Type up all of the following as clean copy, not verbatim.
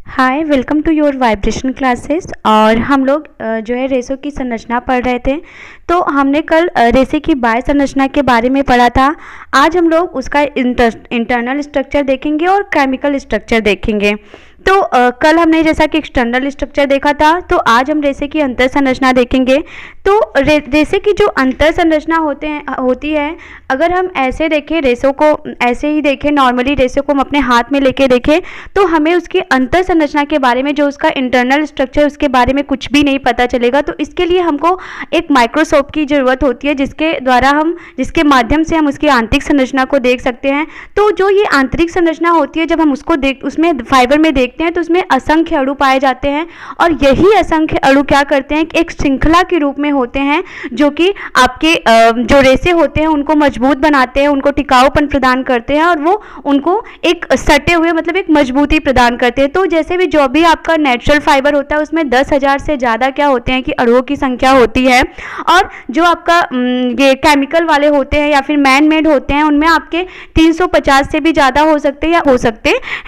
Hi, welcome to your vibration classes. और हम लोग जो है रेशों की संरचना पढ़ रहे थे। तो हमने कल रेशे की बाह्य संरचना के बारे में पढ़ा था। आज हम लोग उसका इंटरनल स्ट्रक्चर देखेंगे और केमिकल स्ट्रक्चर देखेंगे। तो कल हमने जैसा कि एक्सटर्नल स्ट्रक्चर देखा था, तो आज हम रेशे की अंतर संरचना देखेंगे। तो रेशे की जो अंतर संरचना होती है, अगर हम ऐसे देखें रेशों को, ऐसे ही देखें नॉर्मली रेशे को हम अपने हाथ में लेके देखें, तो हमें उसकी अंतर संरचना के बारे में, जो उसका इंटरनल स्ट्रक्चर, उसके बारे में कुछ भी नहीं पता चलेगा। तो इसके लिए हमको एक माइक्रोस्कोप की ज़रूरत होती है, जिसके माध्यम से हम उसकी आंतरिक संरचना को देख सकते हैं। तो जो ये आंतरिक संरचना होती है, जब हम उसको उसमें फाइबर में देखते हैं तो उसमें असंख्य अणु पाए जाते हैं। और यही असंख्य अणु क्या करते हैं कि एक श्रृंखला के रूप में होते हैं, जो कि आपके जो रेशे होते हैं उनको मजबूत बनाते हैं, उनको टिकाऊपन प्रदान करते हैं, और वो उनको एक सटे हुए मतलब एक मजबूती प्रदान करते हैं। तो जैसे भी जो भी आपका नेचुरल फाइबर होता है, उसमें 10,000 से ज़्यादा क्या होते हैं कि अणुओं की संख्या होती है। और जो आपका ये केमिकल वाले होते हैं या फिर मैन मेड होते हैं, उनमें आपके 350 से भी ज़्यादा हो सकते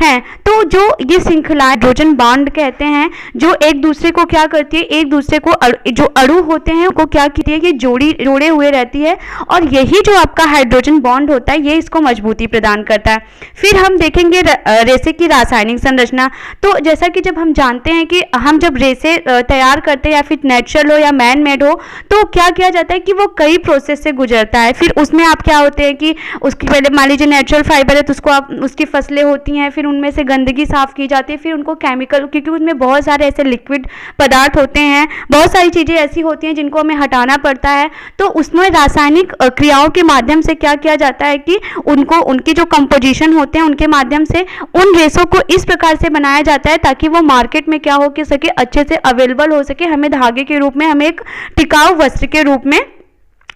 हैं। तो जो ये श्रृंखला हाइड्रोजन बॉन्ड कहते हैं, जो एक दूसरे को क्या करती है, एक दूसरे को जो अणु होते हैं उनको क्या करती है, ये जोड़े हुए रहती है। और यही जो आपका हाइड्रोजन बॉन्ड होता है, ये इसको मजबूती प्रदान करता है। फिर हम देखेंगे रेशे की रासायनिक संरचना। तो जैसा कि जब हम जानते हैं कि हम जब रेशे तैयार करते हैं, या फिर नेचुरल हो या मैन मेड हो, तो क्या किया जाता है कि वो कई प्रोसेस से गुजरता है। फिर उसमें आप क्या होते हैं कि उसकी पहले मान लीजिए नेचुरल फाइबर है, तो उसको आप उसकी फसलें होती हैं, फिर उनमें से गंदगी साफ की जाती है, फिर उनको केमिकल, क्योंकि उनमें बहुत सारे ऐसे लिक्विड पदार्थ होते हैं, बहुत सारी चीज़ें ऐसी होती हैं जिनको हमें हटाना पड़ता है। तो उसमें रासायनिक क्रियाओं के माध्यम से क्या किया जाता है कि उनकी जो कंपोजिशन होते हैं, उनके माध्यम से उन रेशों को इस प्रकार से बनाया जाता है ताकि वो मार्केट में क्या हो के सके, अच्छे से अवेलेबल हो सके, हमें धागे के रूप में, हमें एक टिकाऊ वस्त्र के रूप में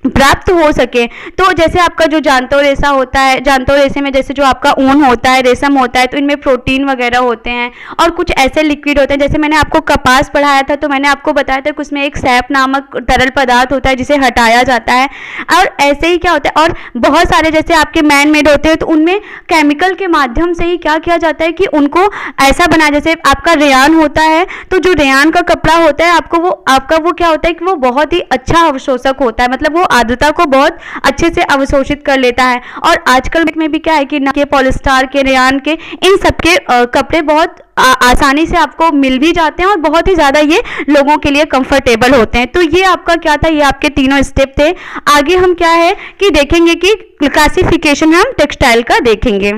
प्राप्त हो सके। तो जैसे आपका जो जानतो रेशा होता है, जानतो रेशे में जैसे जो आपका ऊन होता है, रेशम होता है, तो इनमें प्रोटीन वगैरह होते हैं और कुछ ऐसे लिक्विड होते हैं। जैसे मैंने आपको कपास पढ़ाया था, तो मैंने आपको बताया था कि उसमें एक सैप नामक तरल पदार्थ होता है जिसे हटाया जाता है। और ऐसे ही क्या होता है, और बहुत सारे जैसे आपके मैन मेड होते हैं, तो उनमें केमिकल के माध्यम से ही क्या किया जाता है कि उनको ऐसा बना, जैसे आपका रेयान होता है, तो जो रेयान का कपड़ा होता है, आपका वो क्या होता है कि वो बहुत ही अच्छा अवशोषक होता है, मतलब वो आर्द्रता को बहुत अच्छे से अवशोषित कर लेता है। और आजकल में भी क्या है कि के पॉलिस्टर के, रेयान के, इन सब के कपड़े बहुत आसानी से आपको मिल भी जाते हैं और बहुत ही ज़्यादा ये लोगों के लिए कंफर्टेबल होते हैं। तो ये आपका क्या था, ये आपके तीनों स्टेप थे। आगे हम क्या है कि देखेंगे कि क्लासिफिकेशन हम टेक्सटाइल का देखेंगे।